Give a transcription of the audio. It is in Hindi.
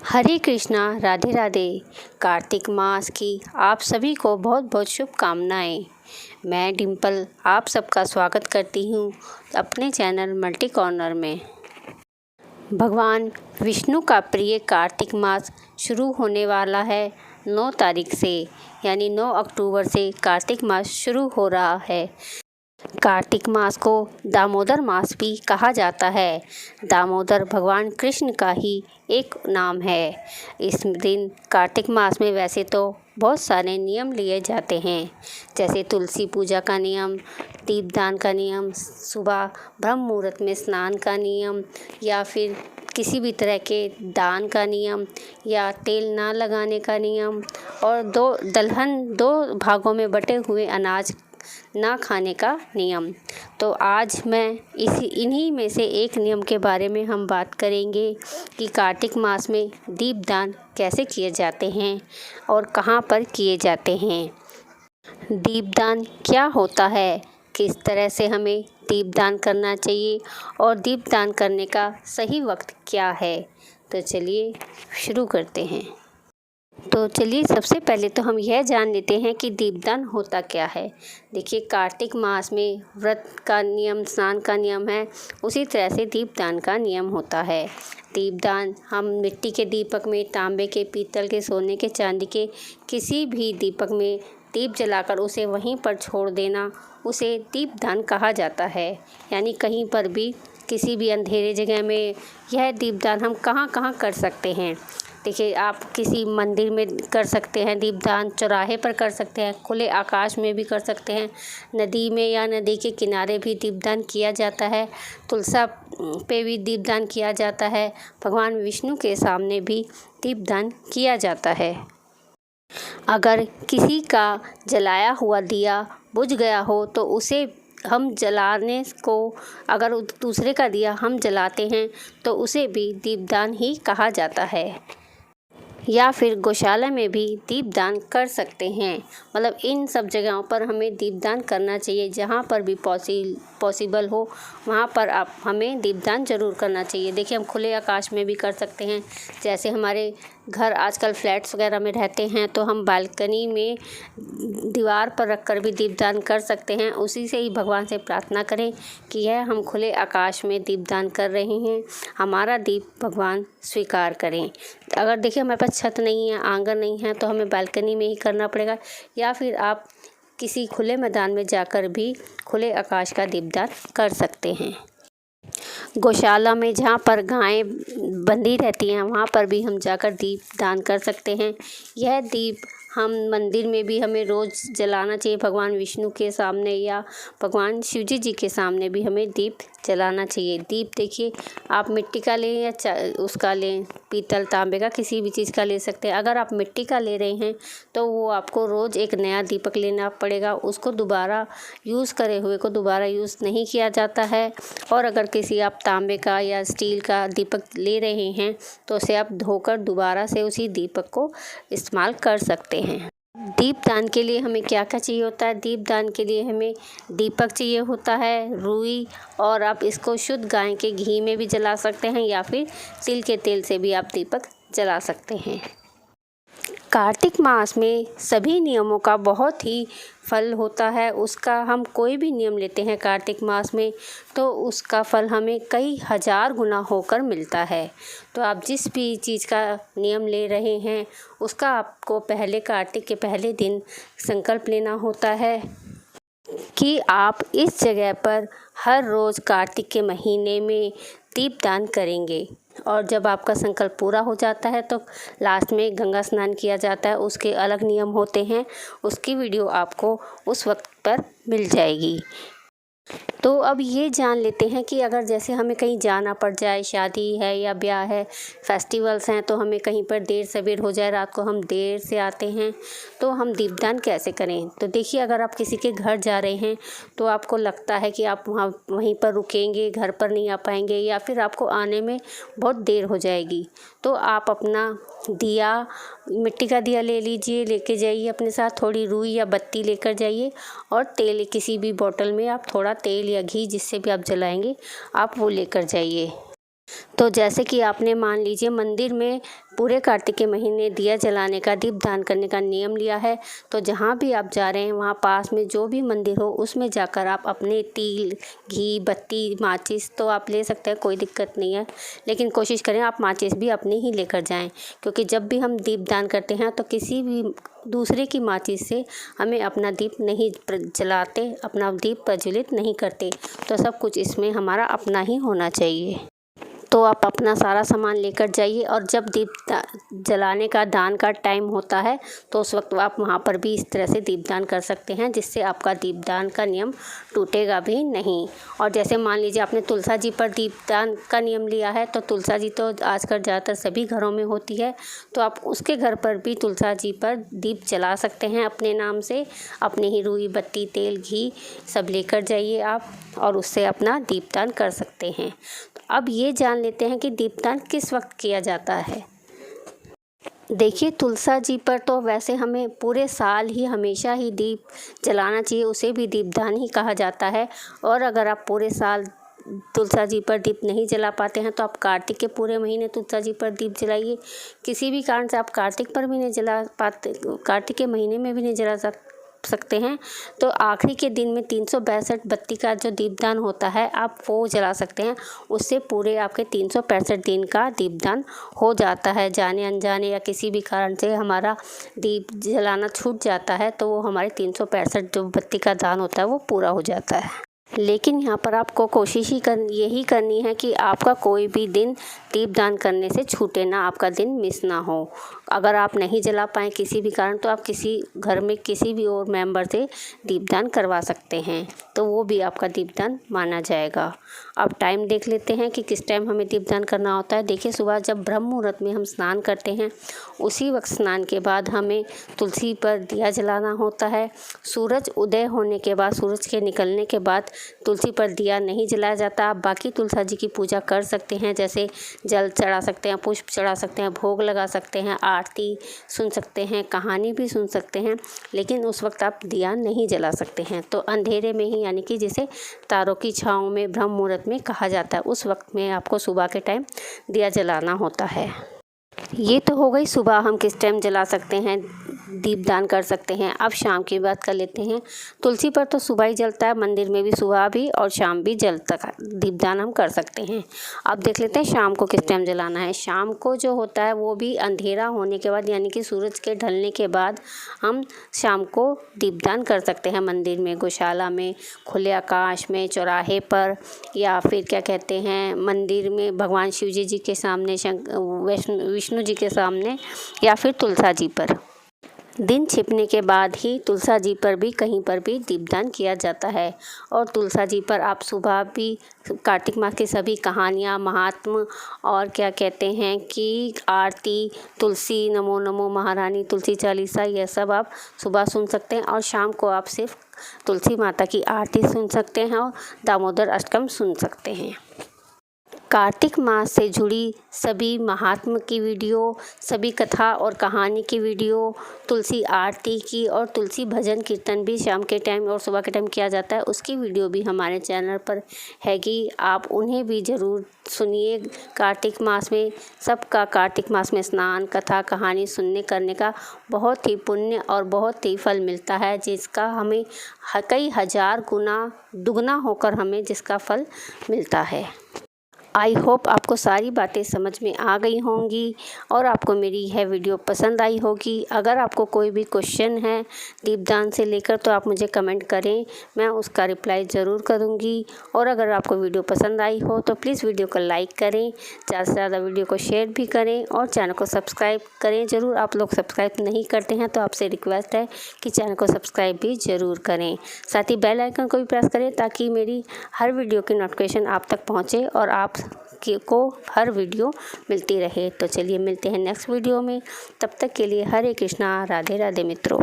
हरे कृष्णा, राधे राधे। कार्तिक मास की आप सभी को बहुत बहुत शुभकामनाएं। मैं डिम्पल आप सबका स्वागत करती हूँ अपने चैनल मल्टी कॉर्नर में। भगवान विष्णु का प्रिय कार्तिक मास शुरू होने वाला है 9 तारीख से, यानी 9 अक्टूबर से कार्तिक मास शुरू हो रहा है। कार्तिक मास को दामोदर मास भी कहा जाता है। दामोदर भगवान कृष्ण का ही एक नाम है। इस दिन कार्तिक मास में वैसे तो बहुत सारे नियम लिए जाते हैं, जैसे तुलसी पूजा का नियम, दीपदान का नियम, सुबह ब्रह्म मुहूर्त में स्नान का नियम, या फिर किसी भी तरह के दान का नियम, या तेल ना लगाने का नियम, और दो भागों में बटे हुए अनाज ना खाने का नियम। तो आज मैं इन्हीं में से एक नियम के बारे में हम बात करेंगे कि कार्तिक मास में दीपदान कैसे किए जाते हैं और कहाँ पर किए जाते हैं। दीपदान क्या होता है, किस तरह से हमें दीपदान करना चाहिए और दीपदान करने का सही वक्त क्या है। तो चलिए शुरू करते हैं। तो चलिए सबसे पहले तो हम यह जान लेते हैं कि दीपदान होता क्या है। देखिए, कार्तिक मास में व्रत का नियम, स्नान का नियम है, उसी तरह से दीपदान का नियम होता है। दीपदान हम मिट्टी के दीपक में, तांबे के, पीतल के, सोने के, चांदी के किसी भी दीपक में दीप जलाकर उसे वहीं पर छोड़ देना, उसे दीपदान कहा जाता है। यानी कहीं पर भी, किसी भी अंधेरे जगह में यह दीपदान हम कहाँ कहाँ कर सकते हैं। देखिए, आप किसी मंदिर में कर सकते हैं दीपदान, चौराहे पर कर सकते हैं, खुले आकाश में भी कर सकते हैं, नदी में या नदी के किनारे भी दीपदान किया जाता है, तुलसा पे भी दीपदान किया जाता है, भगवान विष्णु के सामने भी दीपदान किया जाता है। अगर किसी का जलाया हुआ दिया बुझ गया हो तो उसे हम जलाने को, अगर दूसरे का दिया हम जलाते हैं तो उसे भी दीपदान ही कहा जाता है। या फिर गौशाला में भी दीपदान कर सकते हैं। मतलब इन सब जगहों पर हमें दीपदान करना चाहिए। जहाँ पर भी पॉसिबल हो वहाँ पर हमें दीपदान ज़रूर करना चाहिए। देखिए, हम खुले आकाश में भी कर सकते हैं। जैसे हमारे घर आजकल फ्लैट्स वगैरह में रहते हैं तो हम बालकनी में दीवार पर रखकर भी दीपदान कर सकते हैं। उसी से ही भगवान से प्रार्थना करें कि यह हम खुले आकाश में दीपदान कर रहे हैं, हमारा दीप भगवान स्वीकार करें। अगर देखिए हमारे पास छत नहीं है, आंगन नहीं है, तो हमें बालकनी में ही करना पड़ेगा, या फिर आप किसी खुले मैदान में जाकर भी खुले आकाश का दीपदान कर सकते हैं। गौशाला में जहाँ पर गायें बंधी रहती हैं वहाँ पर भी हम जाकर दीप दान कर सकते हैं। यह दीप हम मंदिर में भी हमें रोज़ जलाना चाहिए, भगवान विष्णु के सामने या भगवान शिवजी जी के सामने भी हमें दीप जलाना चाहिए। दीप देखिए, आप मिट्टी का लें या उसका लें, पीतल, तांबे का, किसी भी चीज़ का ले सकते हैं। अगर आप मिट्टी का ले रहे हैं तो वो आपको रोज़ एक नया दीपक लेना पड़ेगा। उसको दोबारा यूज़ करे हुए को दोबारा यूज़ नहीं किया जाता है। और अगर किसी आप तांबे का या स्टील का दीपक ले रहे हैं तो उसे आप धोकर दोबारा से उसी दीपक को इस्तेमाल कर सकते हैं। दीपदान के लिए हमें क्या क्या चाहिए होता है। दीपदान के लिए हमें दीपक चाहिए होता है, रुई, और आप इसको शुद्ध गाय के घी में भी जला सकते हैं या फिर तिल के तेल से भी आप दीपक जला सकते हैं। कार्तिक मास में सभी नियमों का बहुत ही फल होता है। उसका हम कोई भी नियम लेते हैं कार्तिक मास में तो उसका फल हमें कई हज़ार गुना होकर मिलता है। तो आप जिस भी चीज़ का नियम ले रहे हैं उसका आपको पहले कार्तिक के पहले दिन संकल्प लेना होता है कि आप इस जगह पर हर रोज़ कार्तिक के महीने में दीपदान करेंगे। और जब आपका संकल्प पूरा हो जाता है तो लास्ट में गंगा स्नान किया जाता है। उसके अलग नियम होते हैं, उसकी वीडियो आपको उस वक्त पर मिल जाएगी। तो अब ये जान लेते हैं कि अगर जैसे हमें कहीं जाना पड़ जाए, शादी है या ब्याह है, फेस्टिवल्स हैं, तो हमें कहीं पर देर सवेर हो जाए, रात को हम देर से आते हैं, तो हम दीपदान कैसे करें। तो देखिए, अगर आप किसी के घर जा रहे हैं तो आपको लगता है कि आप वहीं पर रुकेंगे, घर पर नहीं आ पाएंगे, या फिर आपको आने में बहुत देर हो जाएगी, तो आप अपना दिया, मिट्टी का दिया ले लीजिए, लेके जाइए अपने साथ, थोड़ी रुई या बत्ती लेकर जाइए, और तेल, किसी भी बोतल में आप थोड़ा तेल या घी जिससे भी आप जलाएंगे आप वो लेकर जाइए। तो जैसे कि आपने मान लीजिए मंदिर में पूरे कार्तिक के महीने दिया जलाने का, दीपदान करने का नियम लिया है, तो जहाँ भी आप जा रहे हैं वहाँ पास में जो भी मंदिर हो उसमें जाकर आप अपने तिल, घी, बत्ती, माचिस तो आप ले सकते हैं, कोई दिक्कत नहीं है। लेकिन कोशिश करें आप माचिस भी अपने ही लेकर जाएं, क्योंकि जब भी हम दीपदान करते हैं तो किसी भी दूसरे की माचिस से हमें अपना दीप नहीं जलाते, अपना दीप प्रज्वलित नहीं करते। तो सब कुछ इसमें हमारा अपना ही होना चाहिए। तो आप अपना सारा सामान लेकर जाइए और जब दीप जलाने का दान का टाइम होता है तो उस वक्त आप वहाँ पर भी इस तरह से दीपदान कर सकते हैं, जिससे आपका दीपदान का नियम टूटेगा भी नहीं। और जैसे मान लीजिए आपने तुलसा जी पर दीपदान का नियम लिया है, तो तुलसा जी तो आजकल ज़्यादातर सभी घरों में होती है, तो आप उसके घर पर भी तुलसा जी पर दीप जला सकते हैं अपने नाम से। अपने ही रुई, बत्ती, तेल, घी सब लेकर जाइए आप और उससे अपना दीपदान कर सकते हैं। अब ये जान लेते हैं कि दीपदान किस वक्त किया जाता है। देखिए, तुलसा जी पर तो वैसे हमें पूरे साल ही हमेशा ही दीप जलाना चाहिए, उसे भी दीपदान ही कहा जाता है। और अगर आप पूरे साल तुलसा जी पर दीप नहीं जला पाते हैं तो आप कार्तिक के पूरे महीने तुलसा जी पर दीप जलाइए। किसी भी कारण से आप कार्तिक पर भी नहीं जला पाते, कार्तिक के महीने में भी नहीं जला सकते हैं, तो आखिरी के दिन में 362 बत्ती का जो दीपदान होता है आप वो जला सकते हैं। उससे पूरे आपके 365 दिन का दीपदान हो जाता है। जाने अनजाने या किसी भी कारण से हमारा दीप जलाना छूट जाता है तो वो हमारे 365 जो बत्ती का दान होता है वो पूरा हो जाता है। लेकिन यहाँ पर आपको कोशिश यही करनी है कि आपका कोई भी दिन दीपदान करने से छूटे ना, आपका दिन मिस ना हो। अगर आप नहीं जला पाएँ किसी भी कारण तो आप किसी घर में किसी भी और मेंबर से दीपदान करवा सकते हैं, तो वो भी आपका दीपदान माना जाएगा। अब टाइम देख लेते हैं कि किस टाइम हमें दीपदान करना होता है। देखिए, सुबह जब ब्रह्म मुहूर्त में हम स्नान करते हैं उसी वक्त स्नान के बाद हमें तुलसी पर दिया जलाना होता है। सूरज उदय होने के बाद, सूरज के निकलने के बाद तुलसी पर दिया नहीं जलाया जाता। आप बाकी तुलसा जी की पूजा कर सकते हैं, जैसे जल चढ़ा सकते हैं, पुष्प चढ़ा सकते हैं, भोग लगा सकते हैं, आरती सुन सकते हैं, कहानी भी सुन सकते हैं, लेकिन उस वक्त आप दिया नहीं जला सकते हैं। तो अंधेरे में ही, यानी कि जिसे तारों की छाँव में ब्रह्म मुहूर्त में कहा जाता है, उस वक्त में आपको सुबह के टाइम दिया जलाना होता है। ये तो हो गई सुबह हम किस टाइम जला सकते हैं, दीपदान कर सकते हैं। अब शाम की बात कर लेते हैं। तुलसी पर तो सुबह ही जलता है, मंदिर में भी सुबह भी और शाम भी जलता है, दीपदान हम कर सकते हैं। अब देख लेते हैं शाम को किस टाइम जलाना है। शाम को जो होता है वो भी अंधेरा होने के बाद, यानी कि सूरज के ढलने के बाद हम शाम को दीपदान कर सकते हैं। मंदिर में, गौशाला में, खुले आकाश में, चौराहे पर, या फिर क्या कहते हैं मंदिर में भगवान शिव जी के सामने, विष्णु जी के सामने, या फिर तुलसा जी पर। दिन छिपने के बाद ही तुलसा जी पर भी कहीं पर भी दीपदान किया जाता है। और तुलसा जी पर आप सुबह भी कार्तिक मास की सभी कहानियाँ, महात्म और क्या कहते हैं कि आरती, तुलसी, नमो नमो महारानी, तुलसी चालीसा, यह सब आप सुबह सुन सकते हैं। और शाम को आप सिर्फ तुलसी माता की आरती सुन सकते हैं और दामोदर अष्टकम सुन सकते हैं। कार्तिक मास से जुड़ी सभी महात्म की वीडियो, सभी कथा और कहानी की वीडियो, तुलसी आरती की और तुलसी भजन कीर्तन भी शाम के टाइम और सुबह के टाइम किया जाता है, उसकी वीडियो भी हमारे चैनल पर हैगी, आप उन्हें भी ज़रूर सुनिए। कार्तिक मास में सबका कार्तिक मास में स्नान, कथा, कहानी सुनने करने का बहुत ही पुण्य और बहुत ही फल मिलता है, जिसका हमें कई हज़ार गुना दुगना होकर हमें जिसका फल मिलता है। आई होप आपको सारी बातें समझ में आ गई होंगी और आपको मेरी यह वीडियो पसंद आई होगी। अगर आपको कोई भी क्वेश्चन है दीपदान से लेकर तो आप मुझे कमेंट करें, मैं उसका रिप्लाई ज़रूर करूँगी। और अगर आपको वीडियो पसंद आई हो तो प्लीज़ वीडियो को लाइक करें, ज़्यादा से ज़्यादा वीडियो को शेयर भी करें और चैनल को सब्सक्राइब करें ज़रूर। आप लोग सब्सक्राइब नहीं करते हैं तो आपसे रिक्वेस्ट है कि चैनल को सब्सक्राइब भी ज़रूर करें। साथ ही बेल आइकन को भी प्रेस करें ताकि मेरी हर वीडियो की नोटिफिकेशन आप तक पहुँचे और आप को हर वीडियो मिलती रहे। तो चलिए मिलते हैं नेक्स्ट वीडियो में, तब तक के लिए हरे कृष्णा, राधे राधे मित्रों।